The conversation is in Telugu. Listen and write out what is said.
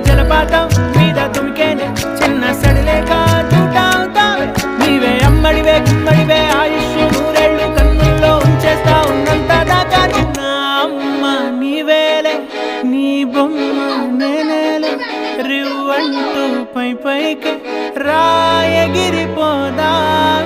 జలపాతం మీద తుమికేనే చిన్న సడిలేక చూటావుతావే నీవే అమ్మడివే గుమ్మడివే ఆయుష్ నూరేళ్ళు కన్నుల్లో ఉంచేస్తా ఉన్నంత దాకా చిన్న అమ్మ నీవేలే నీ బొమ్మ నేనేలే రివ్వంటూ పై పైకి రాయగిరిపోదాం